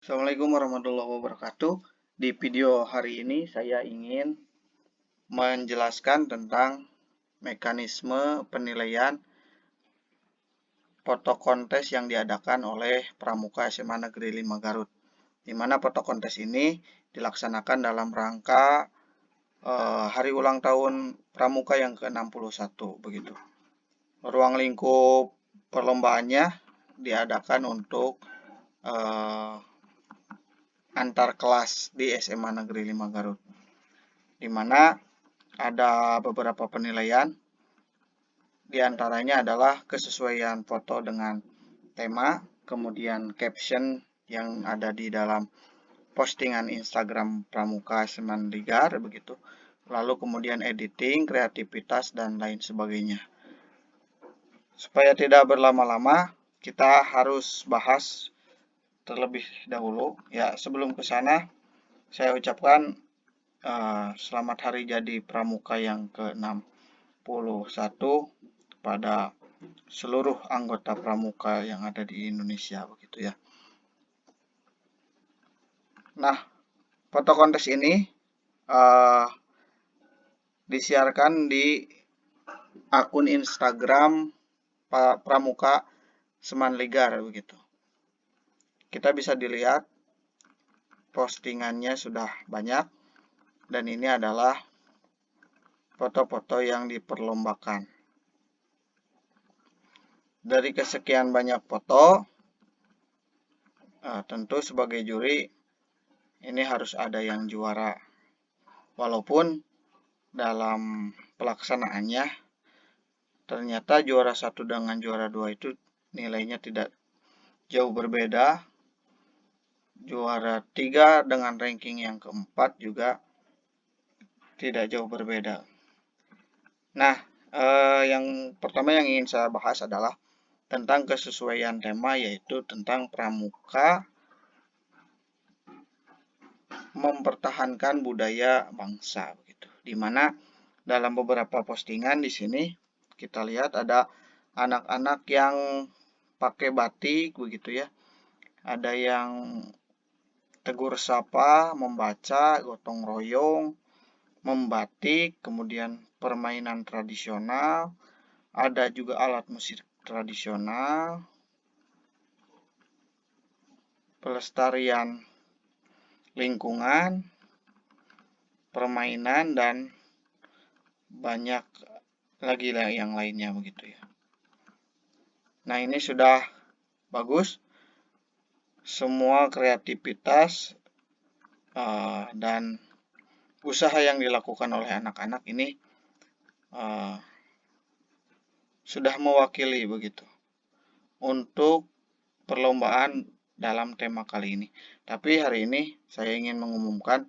Assalamualaikum warahmatullahi wabarakatuh. Di video hari ini saya ingin menjelaskan tentang mekanisme penilaian foto kontes yang diadakan oleh Pramuka SMA Negeri 5 Garut. Di mana foto kontes ini dilaksanakan dalam rangka hari ulang tahun Pramuka yang ke-61 begitu. Ruang lingkup perlombaannya diadakan untuk antar kelas di SMA Negeri 5 Garut, di mana ada beberapa penilaian, di antaranya adalah kesesuaian foto dengan tema, kemudian caption yang ada di dalam postingan Instagram Pramuka Semandligar begitu, lalu kemudian editing, kreativitas, dan lain sebagainya. Supaya tidak berlama-lama, kita harus bahas terlebih dahulu. Ya, sebelum ke sana, saya ucapkan selamat hari jadi Pramuka yang ke-61 pada seluruh anggota Pramuka yang ada di Indonesia begitu ya. Nah, foto kontes ini disiarkan di akun Instagram Pramuka Semandligar begitu. Kita bisa dilihat postingannya sudah banyak, dan ini adalah foto-foto yang diperlombakan. Dari kesekian banyak foto, tentu sebagai juri ini harus ada yang juara. Walaupun dalam pelaksanaannya ternyata juara 1 dengan juara 2 itu nilainya tidak jauh berbeda. Juara 3 dengan ranking yang keempat juga tidak jauh berbeda. Nah, yang pertama yang ingin saya bahas adalah tentang kesesuaian tema, yaitu tentang pramuka mempertahankan budaya bangsa begitu. Di mana dalam beberapa postingan di sini kita lihat ada anak-anak yang pakai batik begitu ya. Ada yang tegur sapa, membaca, gotong royong, membatik, kemudian permainan tradisional, ada juga alat musik tradisional, pelestarian lingkungan, permainan, dan banyak lagi yang lainnya begitu ya. Nah, ini sudah bagus. Semua kreativitas dan usaha yang dilakukan oleh anak-anak ini sudah mewakili begitu untuk perlombaan dalam tema kali ini. Tapi hari ini saya ingin mengumumkan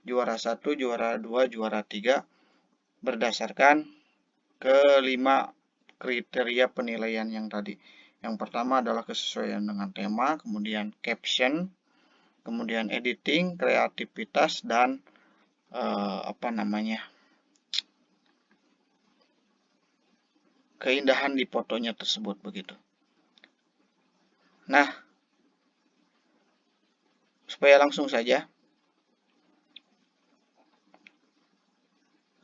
juara 1, juara 2, juara 3 berdasarkan kelima kriteria penilaian yang tadi. Yang pertama adalah kesesuaian dengan tema, kemudian caption, kemudian editing, kreativitas, dan keindahan di fotonya tersebut begitu. Nah, supaya langsung saja,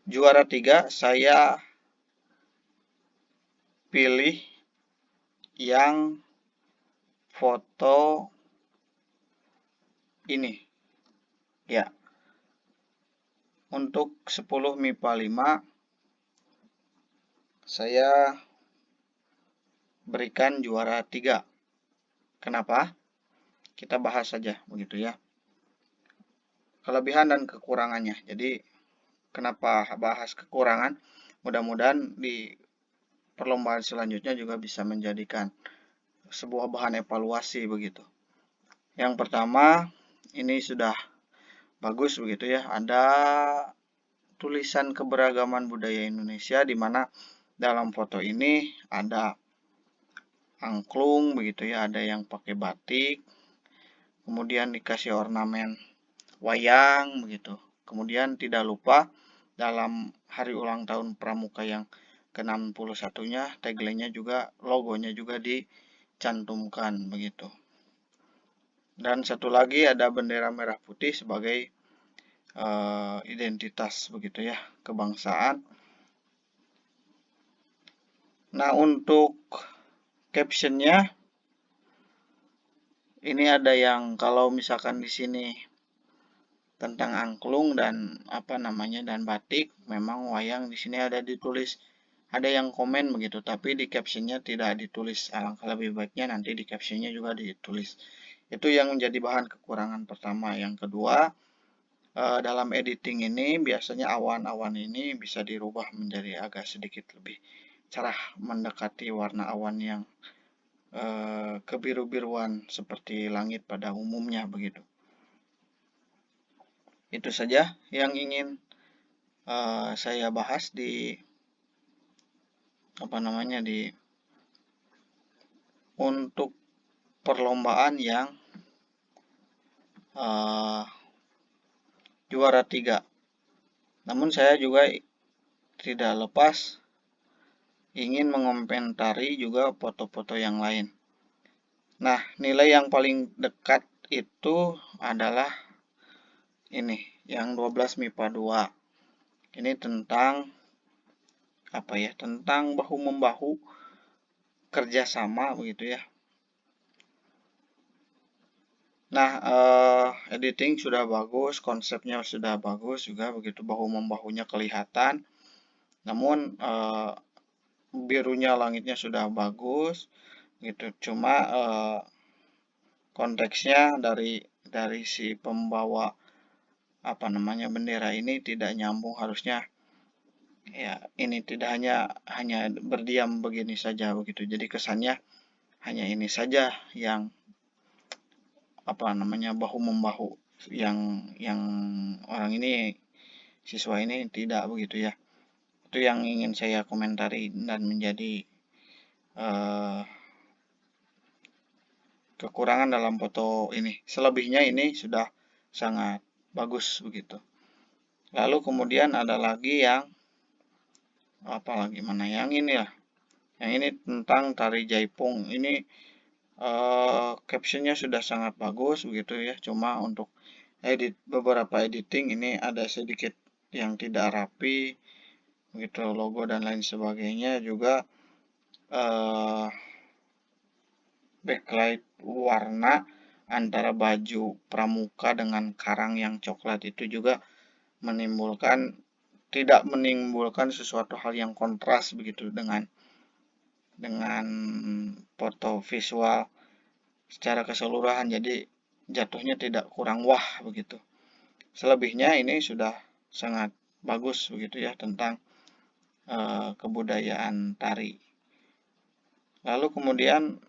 juara 3 saya pilih yang foto ini ya. Untuk 10 MIPA 5 saya berikan juara 3. Kenapa? Kita bahas saja begitu ya. Kelebihan dan kekurangannya. Jadi kenapa bahas kekurangan? Mudah-mudahan di perlombaan selanjutnya juga bisa menjadikan sebuah bahan evaluasi begitu. Yang pertama, ini sudah bagus begitu ya. Ada tulisan keberagaman budaya Indonesia, di mana dalam foto ini ada angklung begitu ya, ada yang pakai batik, kemudian dikasih ornamen wayang begitu. Kemudian tidak lupa dalam hari ulang tahun Pramuka yang ke-61-nya, tagline-nya juga, logonya juga dicantumkan begitu. Dan satu lagi ada bendera merah putih sebagai identitas begitu ya, kebangsaan. Nah, untuk captionnya ini ada yang kalau misalkan di sini tentang angklung dan dan batik, memang wayang di sini ada ditulis, ada yang komen begitu, tapi di captionnya tidak ditulis. Alangkah lebih baiknya nanti di captionnya juga ditulis. Itu yang menjadi bahan kekurangan pertama. Yang kedua, dalam editing ini biasanya awan-awan ini bisa dirubah menjadi agak sedikit lebih cerah, mendekati warna awan yang kebiru-biruan seperti langit pada umumnya begitu. Itu saja yang ingin saya bahas di untuk perlombaan yang juara 3. Namun saya juga tidak lepas ingin mengomentari juga foto-foto yang lain. Nah, nilai yang paling dekat itu adalah ini, yang 12 MIPA 2. Ini tentang tentang bahu-membahu kerjasama begitu ya. Nah, editing sudah bagus, konsepnya sudah bagus juga begitu, bahu-membahunya kelihatan. Namun birunya langitnya sudah bagus gitu. Cuma konteksnya dari si pembawa bendera ini tidak nyambung, harusnya ya ini tidak hanya berdiam begini saja begitu. Jadi kesannya hanya ini saja yang bahu-membahu, yang orang ini, siswa ini tidak begitu ya. Itu yang ingin saya komentari dan menjadi kekurangan dalam foto ini. Selebihnya ini sudah sangat bagus begitu. Lalu kemudian ada lagi yang yang ini ya. Yang ini tentang tari jaipong. Ini captionnya sudah sangat bagus begitu ya. Cuma untuk beberapa editing ini ada sedikit yang tidak rapi begitu, logo dan lain sebagainya juga. Backlight warna antara baju pramuka dengan karang yang coklat itu juga tidak menimbulkan sesuatu hal yang kontras begitu dengan foto visual secara keseluruhan, jadi jatuhnya tidak kurang wah begitu. Selebihnya ini sudah sangat bagus begitu ya tentang kebudayaan tari. Lalu kemudian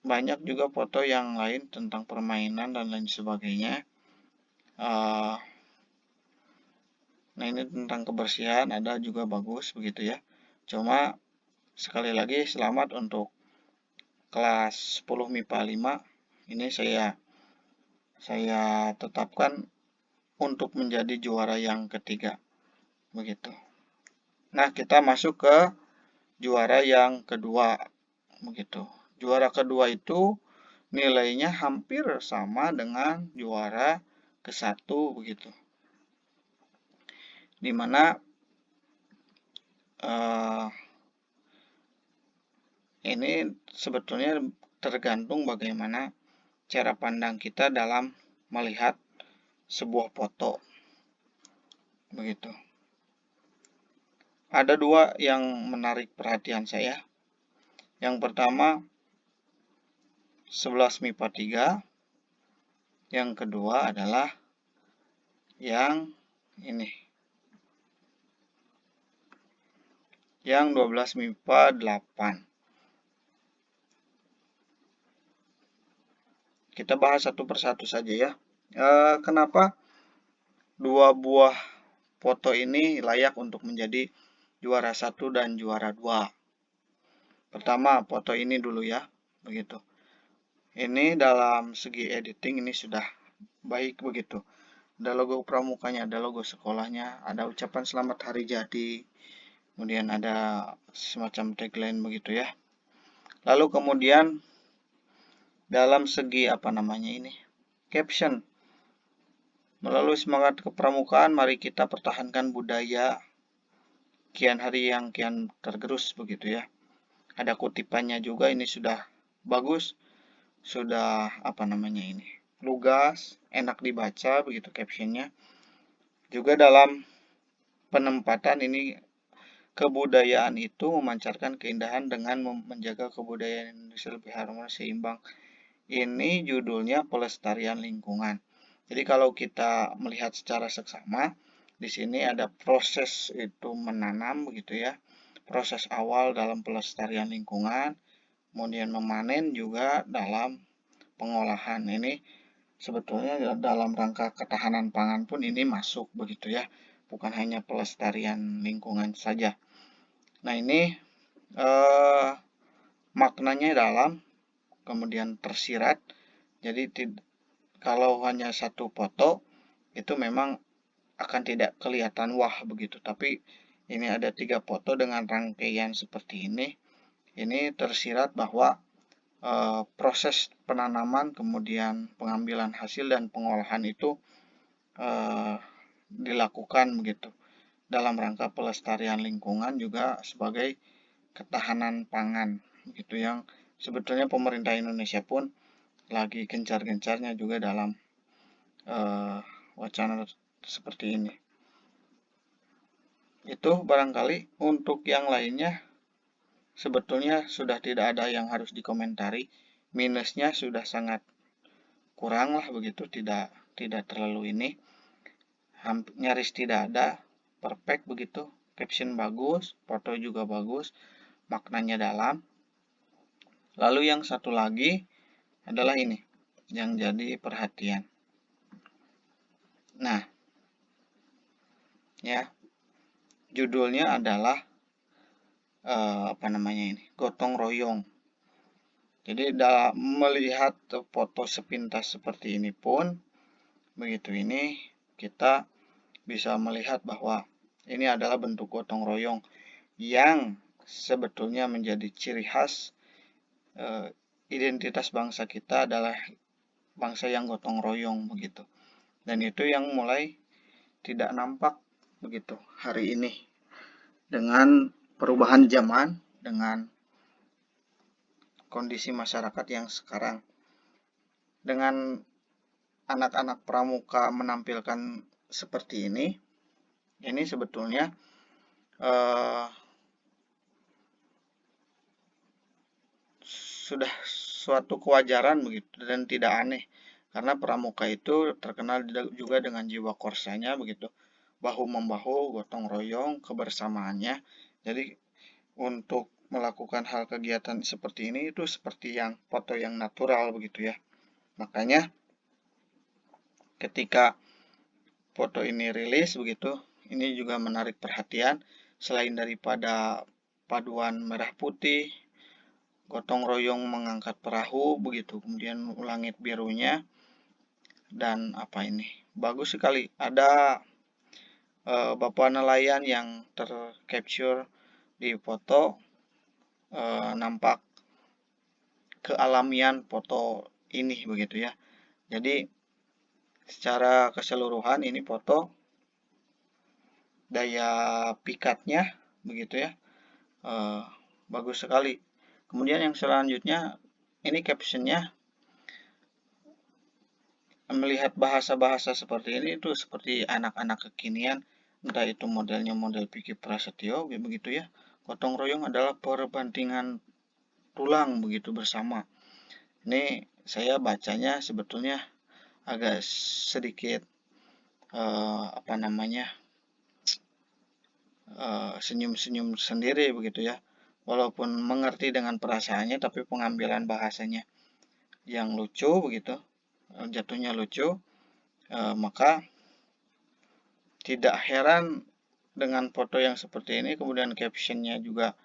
banyak juga foto yang lain tentang permainan dan lain sebagainya. Nah, ini tentang kebersihan ada juga bagus begitu ya. Cuma sekali lagi selamat untuk kelas 10 MIPA 5. Ini saya tetapkan untuk menjadi juara yang ketiga begitu. Nah, kita masuk ke juara yang kedua begitu. Juara kedua itu nilainya hampir sama dengan juara ke-1 begitu. Dimana ini sebetulnya tergantung bagaimana cara pandang kita dalam melihat sebuah foto begitu. Ada dua yang menarik perhatian saya. Yang pertama 11 MIPA 3. Yang kedua adalah yang ini, yang 12 MIPA 8. Kita bahas satu persatu saja ya. Kenapa dua buah foto ini layak untuk menjadi juara 1 dan juara 2? Pertama, foto ini dulu ya, begitu. Ini dalam segi editing ini sudah baik begitu. Ada logo pramukanya, ada logo sekolahnya, ada ucapan selamat hari jadi, kemudian ada semacam tagline begitu ya. Lalu kemudian dalam segi ini, Caption. Melalui semangat kepramukaan, mari kita pertahankan budaya kian hari yang kian tergerus begitu ya. Ada kutipannya juga, ini sudah bagus, sudah lugas, enak dibaca begitu captionnya. Juga dalam penempatan ini, kebudayaan itu memancarkan keindahan dengan menjaga kebudayaan Indonesia lebih harmonis seimbang. Ini judulnya pelestarian lingkungan. Jadi kalau kita melihat secara seksama, di sini ada proses itu menanam begitu ya. Proses awal dalam pelestarian lingkungan, kemudian memanen juga dalam pengolahan. Ini sebetulnya dalam rangka ketahanan pangan pun ini masuk begitu ya. Bukan hanya pelestarian lingkungan saja. Nah, ini maknanya dalam, kemudian tersirat. Jadi kalau hanya satu foto itu memang akan tidak kelihatan wah begitu, tapi ini ada 3 foto dengan rangkaian seperti ini. Ini tersirat bahwa proses penanaman, kemudian pengambilan hasil dan pengolahan itu dilakukan begitu dalam rangka pelestarian lingkungan juga sebagai ketahanan pangan gitu, yang sebetulnya pemerintah Indonesia pun lagi gencar-gencarnya juga dalam wacana seperti ini. Itu barangkali. Untuk yang lainnya sebetulnya sudah tidak ada yang harus dikomentari. Minusnya sudah sangat kurang lah begitu, tidak terlalu ini, nyaris tidak ada, perfect begitu. Caption bagus, foto juga bagus, maknanya dalam. Lalu yang satu lagi adalah ini yang jadi perhatian. Nah, ya, judulnya adalah gotong royong. Jadi dalam melihat foto sepintas seperti ini pun begitu, ini kita bisa melihat bahwa ini adalah bentuk gotong royong yang sebetulnya menjadi ciri khas identitas bangsa kita adalah bangsa yang gotong royong begitu. Dan itu yang mulai tidak nampak begitu hari ini dengan perubahan zaman, dengan kondisi masyarakat yang sekarang. Dengan anak-anak pramuka menampilkan seperti ini sebetulnya sudah suatu kewajaran begitu dan tidak aneh, karena pramuka itu terkenal juga dengan jiwa korsanya begitu, bahu-membahu, gotong royong, kebersamaannya. Jadi untuk melakukan hal kegiatan seperti ini itu seperti yang foto yang natural begitu ya. Makanya ketika foto ini rilis begitu, ini juga menarik perhatian. Selain daripada paduan merah putih, gotong royong mengangkat perahu begitu, kemudian langit birunya, dan bagus sekali. Ada bapak nelayan yang tercapture di foto, nampak kealamian foto ini begitu ya. Jadi secara keseluruhan ini foto daya pikatnya begitu ya, bagus sekali. Kemudian yang selanjutnya ini captionnya, melihat bahasa-bahasa seperti ini itu seperti anak-anak kekinian, entah itu modelnya model Vicky Prasetyo begitu ya. Gotong royong adalah perbandingan tulang begitu bersama. Ini saya bacanya sebetulnya agak sedikit senyum-senyum sendiri begitu ya. Walaupun mengerti dengan perasaannya, tapi pengambilan bahasanya yang lucu begitu, jatuhnya lucu, maka tidak heran dengan foto yang seperti ini. Kemudian captionnya juga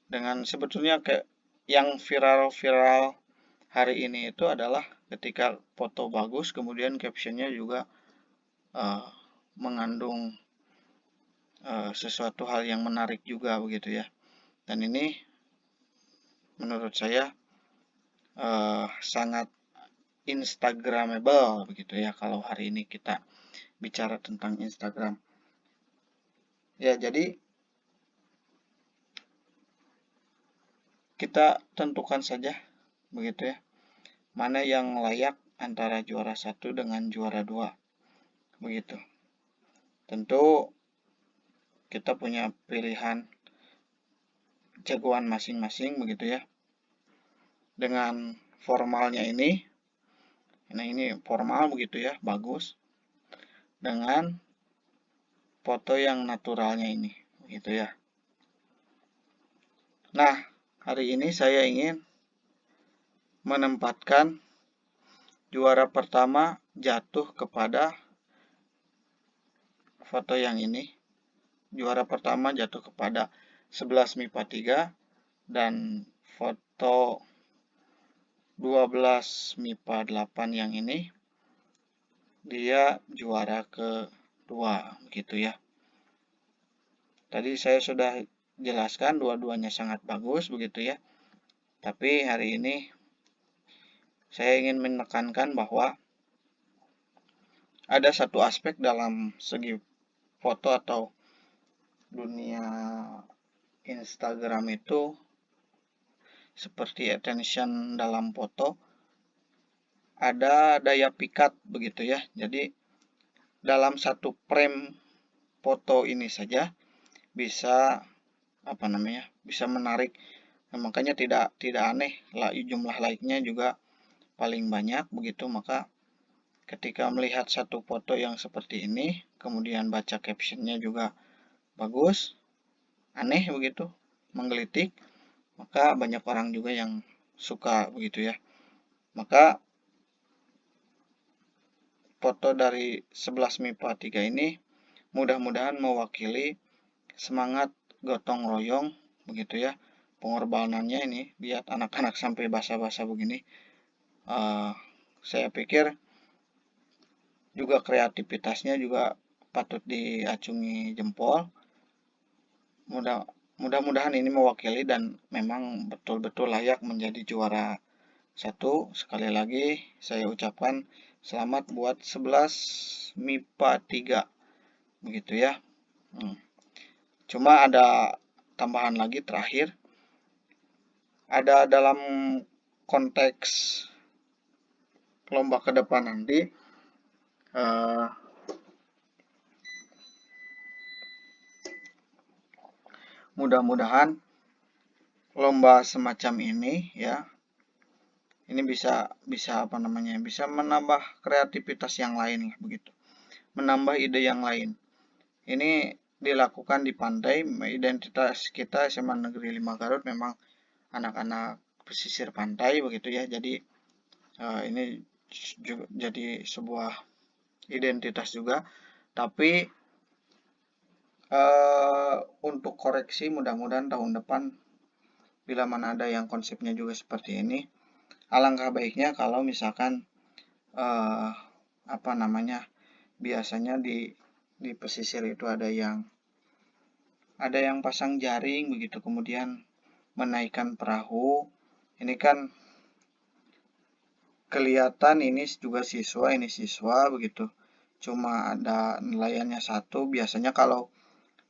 dengan sebetulnya kayak yang viral-viral hari ini itu adalah ketika foto bagus, kemudian captionnya juga mengandung sesuatu hal yang menarik juga begitu ya. Dan ini menurut saya sangat instagramable begitu ya, kalau hari ini kita bicara tentang Instagram. Ya, jadi kita tentukan saja begitu ya, mana yang layak antara juara 1 dengan juara 2 begitu. Tentu kita punya pilihan jagoan masing-masing begitu ya. Dengan formalnya ini, nah ini formal begitu ya, bagus. Dengan foto yang naturalnya ini begitu ya. Nah, hari ini saya ingin menempatkan juara pertama jatuh kepada foto yang ini. Juara pertama jatuh kepada 11 MIPA 3 dan foto 12 MIPA 8 yang ini dia juara kedua begitu ya. Tadi saya sudah jelaskan dua-duanya sangat bagus begitu ya. Tapi hari ini saya ingin menekankan bahwa ada satu aspek dalam segi foto atau dunia Instagram itu seperti attention dalam foto, ada daya pikat begitu ya. Jadi dalam satu frame foto ini saja bisa bisa menarik. Nah, makanya tidak aneh jumlah like-nya juga paling banyak begitu. Maka ketika melihat satu foto yang seperti ini, kemudian baca captionnya juga bagus, aneh begitu, menggelitik, maka banyak orang juga yang suka begitu ya. Maka foto dari 11 MIPA 3 ini mudah-mudahan mewakili semangat gotong royong begitu ya. Pengorbanannya ini, lihat anak-anak sampai basah-basah begini. Saya pikir juga kreativitasnya juga patut diacungi jempol. Mudah-mudahan ini mewakili dan memang betul-betul layak menjadi juara 1. Sekali lagi saya ucapkan selamat buat 11 MIPA 3 begitu ya. Cuma ada tambahan lagi terakhir. Ada dalam konteks lomba ke depan nanti, mudah-mudahan lomba semacam ini ya, ini bisa bisa menambah kreativitas yang lain lah begitu, menambah ide yang lain. Ini dilakukan di pantai. Identitas kita SMA Negeri 5 Garut memang anak-anak pesisir pantai begitu ya. Jadi ini juga jadi sebuah identitas juga. Tapi untuk koreksi mudah-mudahan tahun depan bila mana ada yang konsepnya juga seperti ini, alangkah baiknya kalau misalkan biasanya di pesisir itu ada yang pasang jaring begitu, kemudian menaikkan perahu. Ini kan kelihatan ini juga siswa, ini siswa begitu. Cuma ada nelayannya satu. Biasanya kalau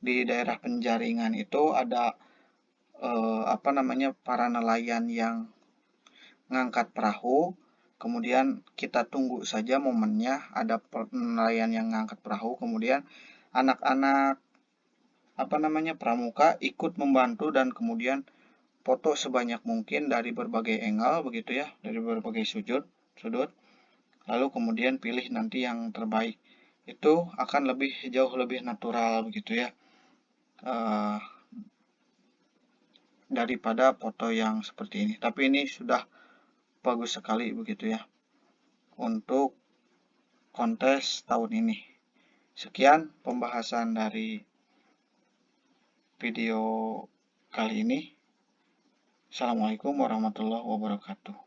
di daerah penjaringan itu ada para nelayan yang ngangkat perahu, kemudian kita tunggu saja momennya ada nelayan yang ngangkat perahu, kemudian anak-anak pramuka ikut membantu dan kemudian foto sebanyak mungkin dari berbagai angle begitu ya, dari berbagai sudut, lalu kemudian pilih nanti yang terbaik. Itu akan jauh lebih natural begitu ya, daripada foto yang seperti ini. Tapi ini sudah bagus sekali begitu ya untuk kontes tahun ini. Sekian pembahasan dari video kali ini. Assalamualaikum warahmatullahi wabarakatuh.